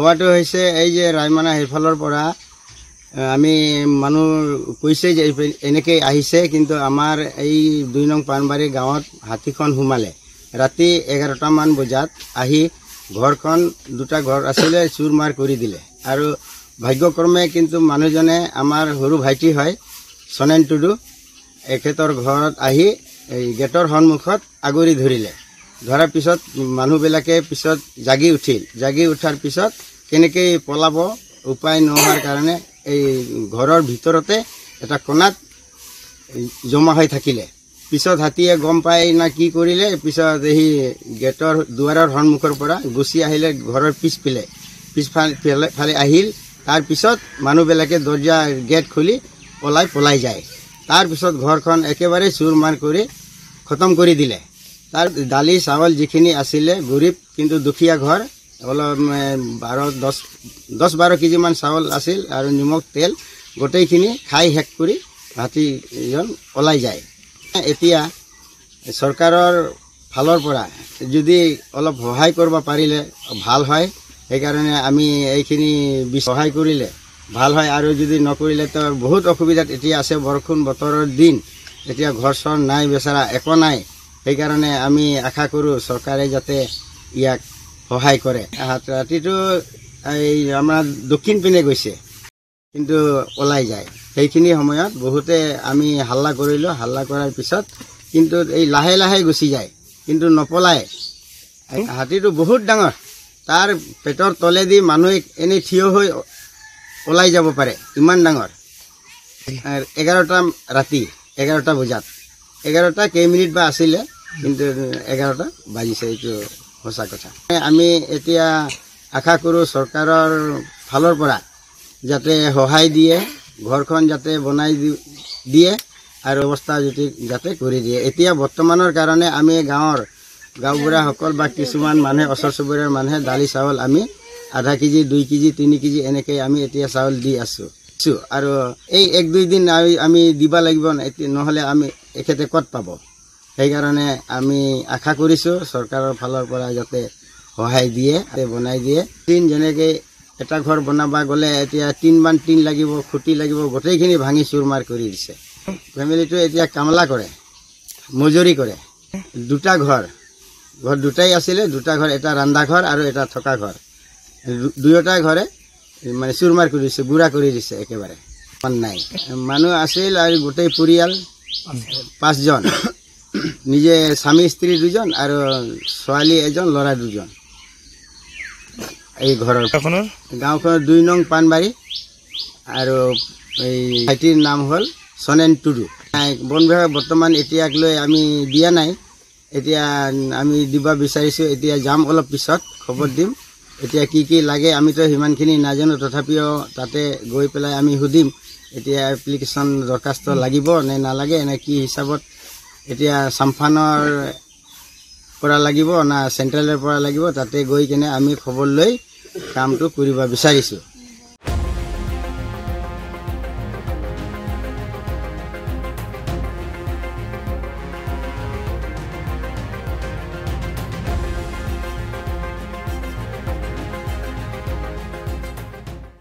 হোৱাটো হৈছে এই যে ৰায়মানা সেইফালৰ পৰা আমি মানুহ কৈছে যে এনেকে আহিছে, কিন্তু আমাৰ এই 2 নং পাণবাৰী গাঁৱত হাতীখন সোমালে ৰাতি 11টামান বজাত আহি ঘৰখন 2টা ঘৰ আছিলে চুৰ মাৰ কৰি দিলে। আৰু ভাগ্যক্ৰমে কিন্তু মানুহজনে আমাৰ সৰু ভাইটি হয় সনেন টুডু, এখেতৰ ঘৰত আহি এই গেটৰ সন্মুখত আগৰি ধৰিলে। ধৰাৰ পিছত মানুহবিলাকে পিছত জাগি উঠাৰ পিছত কেনেকে পলাব উপায় নোহোৱাৰ কাৰণে এই ঘৰৰ ভিতৰতে এটা কোণাত জমা হৈ থাকিলে। পিছত হাতীয়ে গম পাই না কি কৰিলে, পিছত এই গেটৰ দুৱাৰৰ সন্মুখৰ পৰা গুচি আহিলে ঘৰৰ পিছফালে আহিল। তাৰ পিছত মানুহবিলাকে দৰ্জা গেট খুলি পলাই যায়। তাৰ পিছত ঘৰখন একেবাৰে চুৰ মাৰ কৰি খতম কৰি দিলে। তাৰ দালি চাউল যিখিনি আছিলে গৰীব কিন্তু দুখীয়া ঘৰ, অলপ 10-12 কেজিমান চাউল আছিল আৰু নিমখ তেল গোটেইখিনি খাই শেষ কৰি হাতীজন ওলাই যায়। এতিয়া চৰকাৰৰ ফালৰ পৰা যদি অলপ সহায় কৰিব পাৰিলে ভাল হয়, সেইকাৰণে আমি এইখিনি সহায় কৰিলে ভাল হয়। আৰু যদি নকৰিলে তো বহুত অসুবিধাত এতিয়া আছে, বৰষুণ বতৰৰ দিন, এতিয়া ঘৰ চৰ নাই, বেচাৰা একো নাই। সেইকাৰণে আমি আশা কৰোঁ চৰকাৰে যাতে ইয়াক সহায় কৰে। ৰাতিটো এই আমাৰ দক্ষিণ পিনে গৈছে কিন্তু ওলাই যায়। সেইখিনি সময়ত বহুতে আমি হাল্লা কৰিলোঁ, হাল্লা কৰাৰ পিছত কিন্তু এই লাহে লাহে গুচি যায় কিন্তু নপলায়। হাতীটো বহুত ডাঙৰ, তাৰ পেটৰ তলেদি মানুহে এনেই থিয় হৈ ওলাই যাব পাৰে, ইমান ডাঙৰ। 11টা ৰাতি 11টা বজাত 11টা কেইমিনিট বা আছিলে, কিন্তু 11টা বাজিছে, এইটো সঁচা কথা। আমি এতিয়া আশা কৰোঁ চৰকাৰৰ ফালৰ পৰা যাতে সহায় দিয়ে, ঘৰখন যাতে বনাই দিয়ে আৰু ব্যৱস্থা যাতে কৰি দিয়ে। এতিয়া বৰ্তমানৰ কাৰণে আমি গাঁওবুঢ়াসকল বা কিছুমান মানুহে, ওচৰ চুবুৰীয়াৰ মানুহে দালি চাউল আমি আধা কেজি 2 কেজি 3 কেজি এনেকৈ আমি এতিয়া চাউল দি আছোঁ। আৰু এই 1-2 দিন আমি দিব লাগিব, নহ'লে আমি এখেতে ক'ত পাব। সেইকাৰণে আমি আশা কৰিছোঁ চৰকাৰৰ ফালৰ পৰা যাতে সহায় দিয়ে, বনাই দিয়ে। যেনেকৈ এটা ঘৰ বনাব গ'লে এতিয়া 3 টিন লাগিব, খুঁটি লাগিব, গোটেইখিনি ভাঙি চুৰ মাৰ কৰি দিছে। ফেমিলিটো এতিয়া কামলা কৰে, মজুৰি কৰে। 2টা ঘৰ 2টাই আছিলে, 2টা ঘৰ, এটা ৰন্ধা ঘৰ আৰু এটা থকা ঘৰ, 2টা ঘৰে মানে চুৰ মাৰ কৰি দিছে, গুড়া কৰি দিছে একেবাৰে। নাই মানুহ আছিল আৰু গোটেই পৰিয়াল 5 জন, নিজে স্বামী স্ত্ৰী 2 জন আৰু ছোৱালী 1 জন, ল'ৰা 2 জন। এই ঘৰৰ গাঁওখনৰ 2 নং পাণবাৰী আৰু এই ভাইটিৰ নাম হ'ল সনেন টুডু। বন বিভাগ বৰ্তমান এতিয়াক লৈ আমি দিয়া নাই, এতিয়া আমি দিব বিচাৰিছোঁ। এতিয়া যাম, অলপ পিছত খবৰ দিম। এতিয়া কি লাগে আমিতো সিমানখিনি নাজানো, তথাপিও তাতে গৈ পেলাই আমি সুধিম এতিয়া এপ্লিকেশ্যন দৰখাস্ত লাগিব নে নালাগে, নে কি হিচাপত, এতিয়া চাম্ফানৰ পৰা লাগিব না চেণ্ট্ৰেলৰ পৰা লাগিব, তাতে গৈ কিনে আমি খবৰ লৈ কামটো কৰিব বিচাৰিছোঁ।